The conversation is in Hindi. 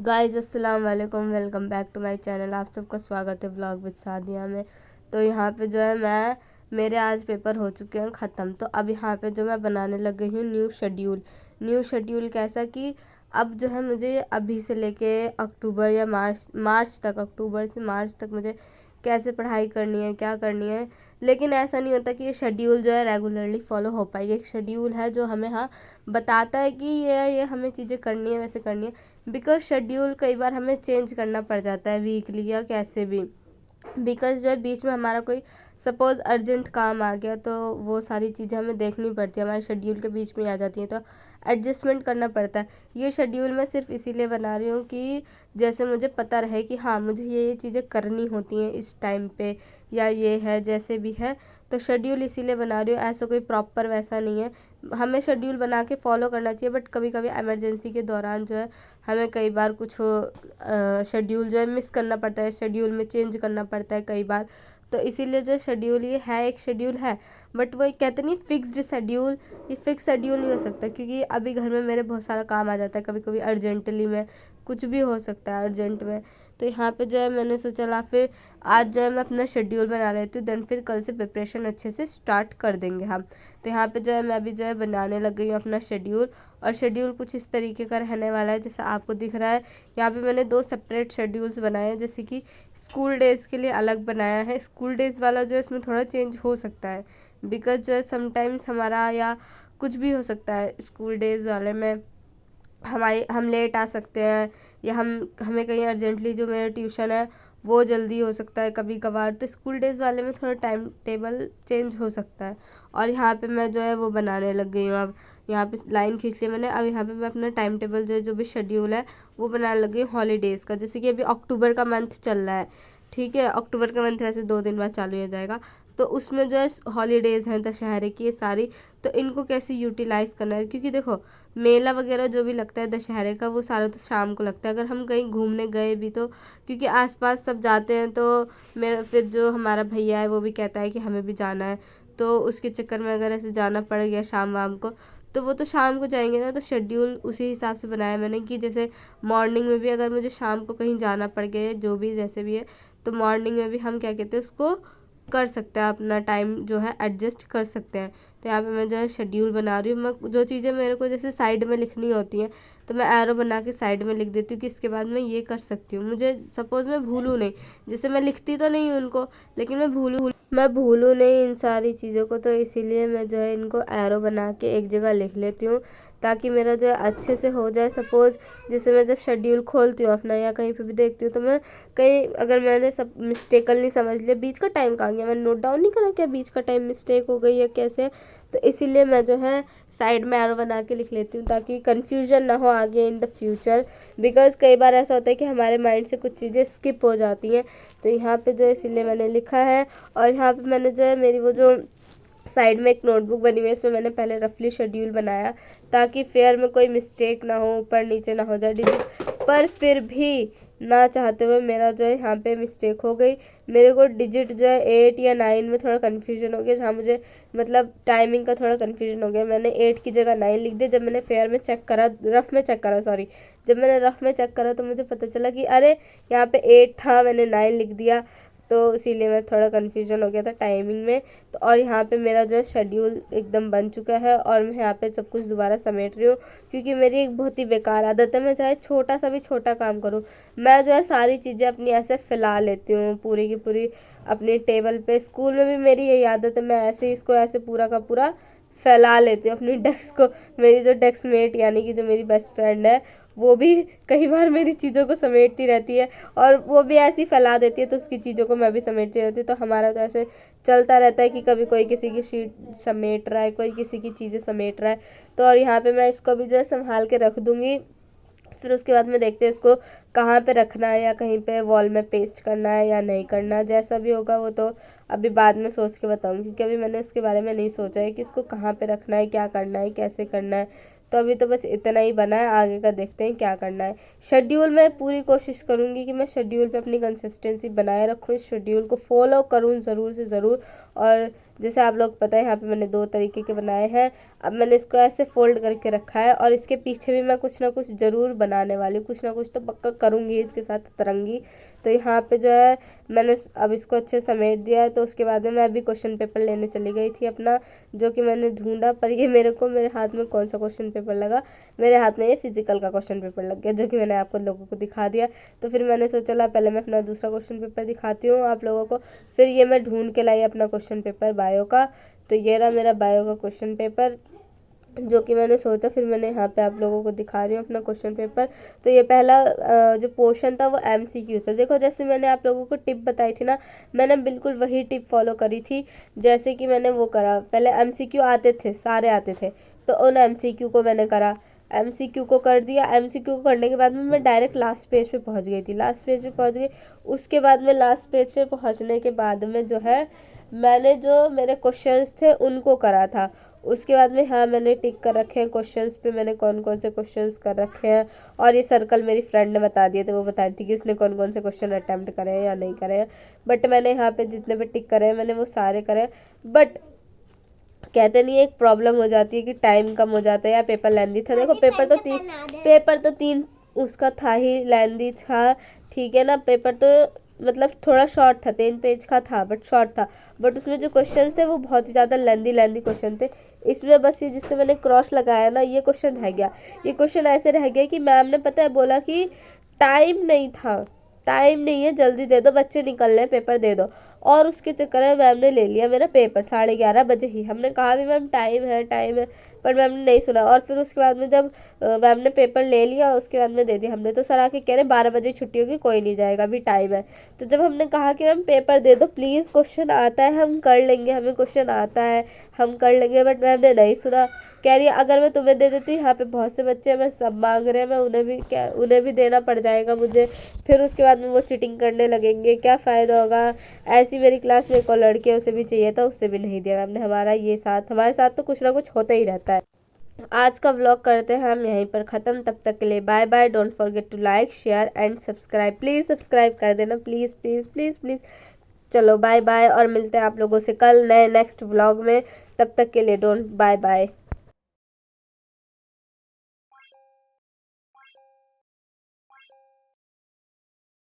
गाइस अस्सलाम वालेकुम, welcome back to my channel. आप सबका स्वागत है व्लॉग विद सादिया में। तो यहाँ पे जो है मेरे आज पेपर हो चुके हैं ख़त्म। तो अब यहाँ पे जो मैं बनाने लग गई हूँ न्यू शेड्यूल कैसा कि अब जो है मुझे अभी से लेके अक्टूबर या अक्टूबर से मार्च तक मुझे कैसे पढ़ाई करनी है, क्या करनी है। लेकिन ऐसा नहीं होता कि ये शेड्यूल जो है रेगुलरली फॉलो हो पाएगी। एक शेड्यूल है जो हमें बताता है कि ये हमें चीज़ें करनी है, वैसे करनी है। बिकॉज शेड्यूल कई बार हमें चेंज करना पड़ जाता है वीकली या कैसे भी। बिकॉज जो है बीच में हमारा कोई सपोज़ अर्जेंट काम आ गया तो वो सारी चीज़ें हमें देखनी पड़ती है, हमारे शेड्यूल के बीच में आ जाती हैं, तो एडजस्टमेंट करना पड़ता है। ये शेड्यूल मैं सिर्फ इसीलिए बना रही हूँ कि जैसे मुझे पता रहे कि हाँ मुझे ये चीज़ें करनी होती हैं इस टाइम पे, या ये है जैसे भी है। तो शेड्यूल इसीलिए बना रही हूँ, ऐसा कोई प्रॉपर वैसा नहीं है। हमें शेड्यूल बना के फॉलो करना चाहिए, बट कभी कभी इमरजेंसी के दौरान जो है हमें कई बार कुछ शेड्यूल जो है मिस करना पड़ता है, शेड्यूल में चेंज करना पड़ता है कई बार। तो इसीलिए जो शेड्यूल ये है एक शेड्यूल है, बट वो कहते नहीं फिक्स्ड शेड्यूल, ये फिक्स शेड्यूल नहीं हो सकता क्योंकि अभी घर में मेरे बहुत सारा काम आ जाता है, कभी कभी अर्जेंटली में कुछ भी हो सकता है अर्जेंट में। तो यहाँ पे जो है मैंने सोचा ला फिर आज जो है मैं अपना शेड्यूल बना लेती हूँ, देन फिर कल से प्रिपरेशन अच्छे से स्टार्ट कर देंगे हम। तो यहाँ पे जो है मैं अभी जो है बनाने लग गई हूँ अपना शेड्यूल, और शेड्यूल कुछ इस तरीके का रहने वाला है जैसे आपको दिख रहा है। यहाँ पे मैंने 2 सेपरेट शेड्यूल्स बनाए हैं, जैसे कि स्कूल डेज़ के लिए अलग बनाया है। स्कूल डेज़ वाला जो है इसमें थोड़ा चेंज हो सकता है, बिकॉज जो है समटाइम्स हमारा या कुछ भी हो सकता है स्कूल डेज़ वाले में, हम लेट आ सकते हैं, या हमें कहीं अर्जेंटली जो मेरा ट्यूशन है वो जल्दी हो सकता है कभी कभार। तो स्कूल डेज़ वाले में थोड़ा टाइम टेबल चेंज हो सकता है। और यहाँ पे मैं जो है वो बनाने लग गई हूँ। अब यहाँ पे लाइन खींच ली मैंने। अब यहाँ पे मैं अपना टाइम टेबल जो भी शेड्यूल है वो बनाने लग गई हूँ हॉलीडेज़ का। जैसे कि अभी अक्टूबर का मंथ चल रहा है, ठीक है, अक्टूबर का मंथ वैसे 2 दिन बाद चालू हो जाएगा। तो उसमें जो है हॉलीडेज़ हैं दशहरे की ये सारी, तो इनको कैसे यूटिलाइज़ करना है, क्योंकि देखो मेला वगैरह जो भी लगता है दशहरे का वो सारा तो शाम को लगता है। अगर हम कहीं घूमने गए भी तो क्योंकि आसपास सब जाते हैं, तो मेरा फिर जो हमारा भैया है वो भी कहता है कि हमें भी जाना है, तो उसके चक्कर में अगर ऐसे जाना पड़ गया शाम वाम को तो वो तो शाम को जाएंगे ना। तो शेड्यूल उसी हिसाब से बनाया मैंने कि जैसे मॉर्निंग में भी अगर मुझे शाम को कहीं जाना पड़ गया जो भी जैसे भी है, तो मॉर्निंग में भी हम क्या कहते हैं उसको कर सकते हैं, अपना टाइम जो है एडजस्ट कर सकते हैं। तो यहाँ पे मैं जो है शेड्यूल बना रही हूँ। मैं जो चीज़ें मेरे को जैसे साइड में लिखनी होती हैं तो मैं एरो बना के साइड में लिख देती हूँ कि इसके बाद मैं ये कर सकती हूँ। मुझे सपोज़ मैं भूलूँ नहीं, जैसे मैं लिखती तो नहीं हूँ उनको, लेकिन मैं भूलूँ नहीं इन सारी चीज़ों को, तो इसीलिए मैं जो है इनको एरो बना के एक जगह लिख लेती हूँ ताकि मेरा जो है अच्छे से हो जाए। सपोज़ जैसे मैं जब शेड्यूल खोलती हूँ अपना या कहीं पे भी देखती हूँ तो मैं कहीं अगर मैंने सब मिस्टेकली समझ लिया बीच का टाइम कहाँ गया, मैंने नोट डाउन नहीं करा क्या बीच का टाइम मिस्टेक हो गई है कैसे, तो इसीलिए मैं जो है साइड में एरो बना के लिख लेती हूँ ताकि कन्फ्यूजन ना हो आगे इन द फ्यूचर। बिकॉज़ कई बार ऐसा होता है कि हमारे माइंड से कुछ चीज़ें स्किप हो जाती हैं। तो यहाँ पे जो है इसीलिए मैंने लिखा है। और यहाँ पे मैंने जो है मेरी वो जो साइड में एक नोटबुक बनी हुई है इसमें मैंने पहले रफली शेड्यूल बनाया ताकि फेयर में कोई मिस्टेक ना हो, ऊपर नीचे ना हो जाए डिजिट। पर फिर भी ना चाहते हुए मेरा जो है यहाँ पे मिस्टेक हो गई। मेरे को डिजिट जो है 8 या 9 में थोड़ा कन्फ्यूजन हो गया, जहाँ मुझे मतलब टाइमिंग का थोड़ा कन्फ्यूजन हो गया। मैंने 8 की जगह 9 लिख दिया। जब मैंने फेयर में चेक करा, रफ़ में चेक करा, सॉरी, जब मैंने रफ़ में चेक करा तो मुझे पता चला कि अरे यहाँ पे 8 था, मैंने 9 लिख दिया। तो इसीलिए मैं थोड़ा कन्फ्यूजन हो गया था टाइमिंग में। तो और यहाँ पे मेरा जो है शेड्यूल एकदम बन चुका है और मैं यहाँ पे सब कुछ दोबारा समेट रही हूँ क्योंकि मेरी एक बहुत ही बेकार आदत है, मैं चाहे छोटा सा भी छोटा काम करूँ, मैं जो है सारी चीज़ें अपनी ऐसे फैला लेती हूँ पूरी की पूरी अपनी टेबल पे। स्कूल में भी मेरी यही आदत है, मैं ऐसे ही इसको ऐसे पूरा का पूरा फैला लेती हूँ अपनी डेस्क को। मेरी जो डेस्क मेट यानी कि जो मेरी बेस्ट फ्रेंड है वो भी कई बार मेरी चीज़ों को समेटती रहती है और वो भी ऐसी फैला देती है, तो उसकी चीज़ों को मैं भी समेटती रहती हूँ। तो हमारा तो ऐसे चलता रहता है कि कभी कोई किसी की शीट समेट रहा है, कोई किसी की चीज़ें समेट रहा है। तो और यहाँ पे मैं इसको भी जो है संभाल के रख दूँगी। फिर उसके बाद में देखते हैं इसको कहाँ पे रखना है, या कहीं पे वॉल में पेस्ट करना है या नहीं करना, जैसा भी होगा वो तो अभी बाद में सोच के बताऊँगी क्योंकि अभी मैंने उसके बारे में नहीं सोचा है कि इसको कहाँ पे रखना है, क्या करना है, कैसे करना है। तो अभी तो बस इतना ही बना है, आगे का देखते हैं क्या करना है। शेड्यूल में पूरी कोशिश करूँगी कि मैं शेड्यूल पे अपनी कंसिस्टेंसी बनाए रखूँ, इस शेड्यूल को फॉलो करूँ ज़रूर से ज़रूर। और जैसे आप लोग पता है यहाँ पे मैंने 2 तरीके के बनाए हैं। अब मैंने इसको ऐसे फोल्ड करके रखा है और इसके पीछे भी मैं कुछ ना कुछ ज़रूर बनाने वाली हूँ, कुछ ना कुछ तो पक्का करूँगी इसके साथ तरंगी। तो यहाँ पे जो है मैंने अब इसको अच्छे समेट दिया है। तो उसके बाद में मैं अभी क्वेश्चन पेपर लेने चली गई थी अपना, जो कि मैंने ढूंढा, पर ये मेरे हाथ में कौन सा क्वेश्चन पेपर लगा, मेरे हाथ में ये फिजिकल का क्वेश्चन पेपर लग गया, जो कि मैंने आपको लोगों को दिखा दिया। तो फिर मैंने सोचा ला पहले मैं अपना दूसरा क्वेश्चन पेपर दिखाती हूँ आप लोगों को। फिर ये मैं ढूंढ के लाई अपना क्वेश्चन पेपर बायो का। तो ये रहा मेरा बायो का क्वेश्चन पेपर, जो कि मैंने सोचा फिर मैंने यहाँ पे आप लोगों को दिखा रही हूँ अपना क्वेश्चन पेपर। तो ये पहला जो पोर्शन था वो MCQ था। देखो जैसे मैंने आप लोगों को टिप बताई थी ना, मैंने बिल्कुल वही टिप फॉलो करी थी। जैसे कि मैंने वो करा, पहले MCQ आते थे, सारे आते थे, तो उन MCQ को मैंने करा, MCQ को कर दिया। MCQ को करने के बाद में मैं डायरेक्ट लास्ट पेज पे पहुँच गई थी, लास्ट पेज पे पहुँच गई। उसके बाद में लास्ट पेज पे पहुँचने के बाद में जो है मैंने जो मेरे क्वेश्चंस थे उनको करा था। उसके बाद में हाँ मैंने टिक कर रखे हैं क्वेश्चंस पे, मैंने कौन कौन से क्वेश्चंस कर रखे हैं। और ये सर्कल मेरी फ्रेंड ने बता दिए थे, वो बता रही थी कि उसने कौन कौन से क्वेश्चन अटैम्प्ट करे हैं या नहीं करे हैं। बट मैंने यहाँ पे जितने पे टिक करे हैं मैंने वो सारे करे हैं। बट कहते नहीं है, एक प्रॉब्लम हो जाती है कि टाइम कम हो जाता है या पेपर लेंदी था। देखो पेपर तो तीन उसका था ही, लेंदी था, ठीक है ना। पेपर तो मतलब थोड़ा शॉर्ट था, 3 पेज का था बट शॉर्ट था। बट उसमें जो क्वेश्चन थे वो बहुत ही ज़्यादा लेंदी क्वेश्चन थे। इसमें बस ये जिससे मैंने क्रॉस लगाया ना, ये क्वेश्चन रह गया। ये क्वेश्चन ऐसे रह गया कि मैम ने पता है बोला कि टाइम नहीं था, टाइम नहीं है, जल्दी दे दो, बच्चे निकल रहे हैं, पेपर दे दो। और उसके चक्कर में मैम ने ले लिया मेरा पेपर 11:30 बजे ही। हमने कहा भी मैम टाइम है, टाइम है, पर मैम ने नहीं सुना। और फिर उसके बाद में जब मैम ने पेपर ले लिया उसके बाद में दे दिया हमने, तो सर आके कह रहे 12 बजे छुट्टी होगी, कोई नहीं जाएगा, अभी टाइम है। तो जब हमने कहा कि मैम पेपर दे दो प्लीज़, क्वेश्चन आता है हम कर लेंगे, हमें क्वेश्चन आता है हम कर लेंगे, बट मैम ने नहीं सुना। कह रही है अगर मैं तुम्हें दे देती हूँ, यहाँ पे बहुत से बच्चे मैं सब मांग रहे हैं, मैं उन्हें भी देना पड़ जाएगा मुझे, फिर उसके बाद में वो चीटिंग करने लगेंगे, क्या फ़ायदा होगा। ऐसी मेरी क्लास में एक और लड़की है, उसे भी चाहिए था, उससे भी नहीं दिया मैम ने। हमारे साथ तो कुछ ना कुछ होता ही रहता है। आज का व्लॉग करते हैं हम यहीं पर ख़त्म। तब तक के लिए bye bye. Don't forget to like share and subscribe, please subscribe कर देना, प्लीज़ प्लीज़ प्लीज़ प्लीज़। चलो बाय बाय, और मिलते हैं आप लोगों से कल नेक्स्ट व्लॉग में। तब तक के लिए बाय बाय।